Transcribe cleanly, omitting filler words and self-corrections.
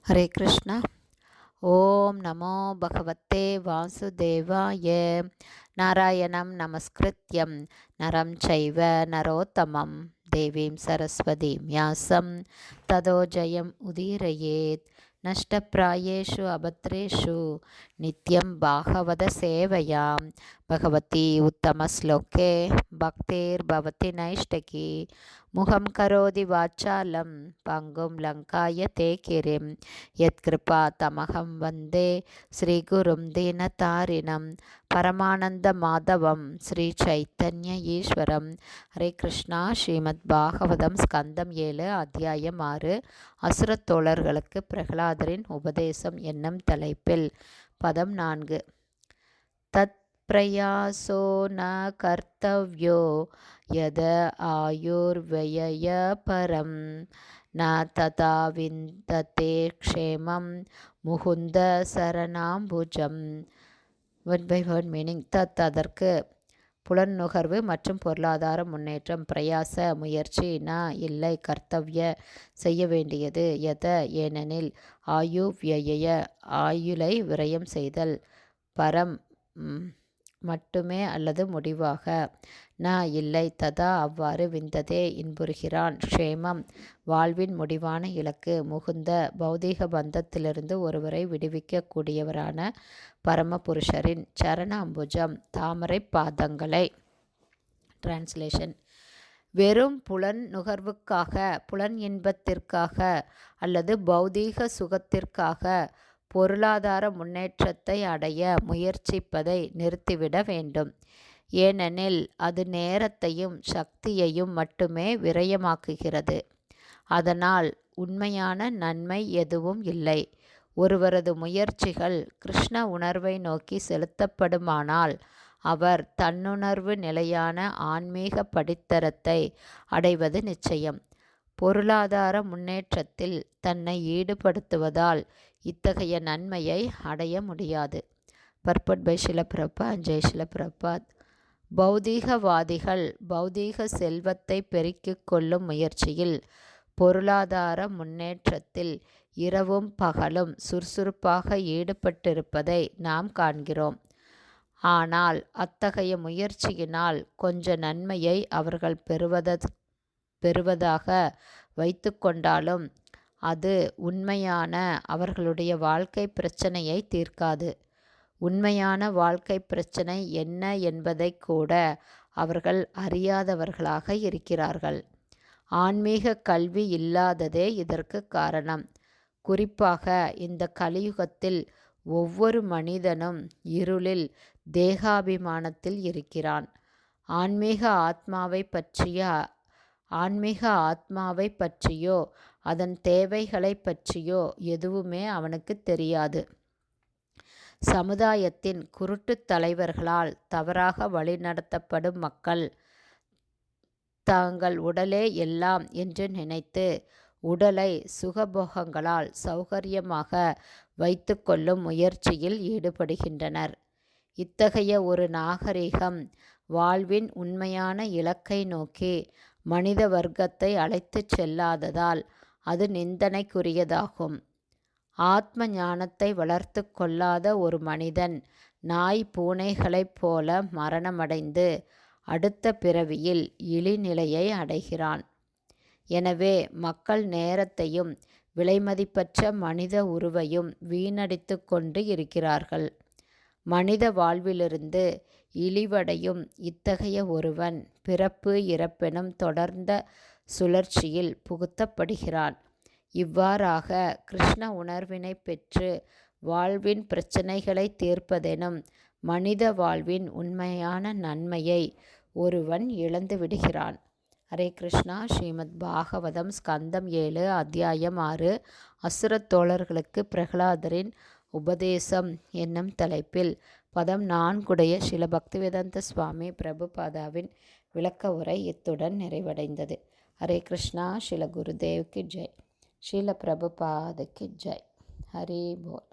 ஹரே கிருஷ்ணா. ஓம் நமோ பகவத்தே வாசுதேவாய. நாராயணம் நமஸ்கிருத்யம் நரம் சைவ நரோத்தமம் தேவீம் சரஸ்வதீம் வியாசம் ததோ ஜெயம் உதீரயேத். நஷ்டப்பிராயேஷு அபத்ரேஷு நித்யம் பாகவத சேவையாம் பகவதி உத்தமஸ்லோகே பக்திர்பவதி நைஷ்டகி. முகம் கரோதி வாச்சாலம் பங்கும் லங்காய தேகிரிம் யத்கிருபா தமகம் வந்தே ஸ்ரீகுரும் தீனதாரிணம் பரமானந்த மாதவம் ஸ்ரீ சைத்தன்ய ஈஸ்வரம். ஹரே கிருஷ்ணா. ஸ்ரீமத் பாகவதம் ஸ்கந்தம் 7 அத்தியாயம் 6 அசுரத் தோழர்களுக்கு பிரகலாதரின் உபதேசம் என்னும் தலைப்பில் பதம் 4. தத் பிரயாசோ ந கர்த்தவ்யோ யத ஆயுர்வயய பரம் ந ததா விந்ததே க்ஷேமம் முகுந்த சரணாம்புஜம். Word by word meaning. தத் அதற்கு, புலன் நுகர்வு மற்றும் பொருளாதார முன்னேற்றம், பிரயாச முயற்சி, ந இல்லை, கர்த்தவ்ய செய்ய வேண்டியது, எத ஏனெனில், ஆயு வியய ஆயுளை விரயம் செய்தல், பரம் மட்டுமே அல்லது முடிவாக, ந இல்லை, ததா அவ்வாறு, விந்ததே இன்புறுகிறான், க்ஷேமம் வாழ்வின் முடிவான இலக்கு, முகுந்த பௌதீக பந்தத்திலிருந்து ஒருவரை விடுவிக்க கூடியவரான பரமபுருஷரின் சரணாம்புஜம் தாமரை பாதங்களை. டிரான்ஸ்லேஷன். வெறும் புலன் நுகர்வுக்காக, புலன் இன்பத்திற்காக அல்லது பௌதீக சுகத்திற்காக பொருளாதார முன்னேற்றத்தை அடைய முயற்சிப்பதை நிறுத்திவிட வேண்டும். ஏனெனில் அது நேரத்தையும் சக்தியையும் மட்டுமே விரயமாக்குகிறது. அதனால் உண்மையான நன்மை எதுவும் இல்லை. ஒருவரது முயற்சிகள் கிருஷ்ண உணர்வை நோக்கி செலுத்தப்படுமானால் அவர் தன்னுணர்வு நிலையான ஆன்மீக படித்தரத்தை அடைவது நிச்சயம். பொருளாதார முன்னேற்றத்தில் தன்னை ஈடுபடுத்துவதால் இத்தகைய நன்மையை அடைய முடியாது. Purport by Srila Prabhupada. ஜெய் ஸ்ரீல பிரபுபாத். பௌதீகவாதிகள் பௌதீக செல்வத்தை பெருக்கிக் கொள்ளும் முயற்சியில் பொருளாதார முன்னேற்றத்தில் இரவும் பகலும் சுறுசுறுப்பாக ஈடுபட்டிருப்பதை நாம் காண்கிறோம். ஆனால் அத்தகைய முயற்சியினால் கொஞ்ச நன்மையை அவர்கள் பெறுவதாக வைத்து கொண்டாலும் அது உண்மையான அவர்களுடைய வாழ்க்கை பிரச்சனையை தீர்க்காது. உண்மையான வாழ்க்கை பிரச்சனை என்ன என்பதை கூட அவர்கள் அறியாதவர்களாக இருக்கிறார்கள். ஆன்மீக கல்வி இல்லாததே இதற்கு காரணம். குறிப்பாக இந்த கலியுகத்தில் ஒவ்வொரு மனிதனும் இருளில் தேகாபிமானத்தில் இருக்கிறான். ஆன்மீக ஆத்மாவை பற்றியோ அதன் தேவைகளை பற்றியோ எதுவுமே அவனுக்கு தெரியாது. சமுதாயத்தின் குருட்டு தலைவர்களால் தவறாக வழிநடத்தப்படும் மக்கள் தாங்கள் உடலே எல்லாம் என்று நினைத்து உடலை சுகபோகங்களால் சௌகரியமாக வைத்து கொள்ளும் முயற்சியில் ஈடுபடுகின்றனர். இத்தகைய ஒரு நாகரிகம் வாழ்வின் உண்மையான இலக்கை நோக்கி மனித வர்க்கத்தை அழைத்துச் செல்லாததால் அது நிந்தனைக்குரியதாகும். ஆத்ம ஞானத்தை வளர்த்து கொள்ளாத ஒரு மனிதன் நாய் பூனைகளைப் போல மரணமடைந்து அடுத்த பிறவியில் இழிநிலையை அடைகிறான். எனவே மக்கள் நேரத்தையும் விலைமதிப்பற்ற மனித உருவையும் வீணடித்து கொண்டு இருக்கிறார்கள். மனித வாழ்விலிருந்து இழிவடையும் இத்தகைய ஒருவன் பிறப்பு இறப்பெனும் தொடர்ந்த சுழற்சியில் புகுத்தப்படுகிறான். இவ்வாறாக கிருஷ்ண உணர்வினை பெற்று வாழ்வின் பிரச்சனைகளை தீர்ப்பதெனும் மனித வாழ்வின் உண்மையான நன்மையை ஒருவன் இழந்து விடுகிறான். ஹரே கிருஷ்ணா. ஸ்ரீமத் பாகவதம் ஸ்கந்தம் 7 அத்தியாயம் 6 அசுரத் தோழர்களுக்கு பிரகலாதரின் உபதேசம் என்னும் தலைப்பில் பதம் 4 ஸ்ரீல பக்திவேதாந்த சுவாமி பிரபுபாதாவின் விளக்க உரை இத்துடன் நிறைவடைந்தது. ஹரே கிருஷ்ணா. ஸ்ரீல குருதேவ்க்கு ஜெய். ஸ்ரீல பிரபுபாதுக்கு ஜெய். ஹரி போல்.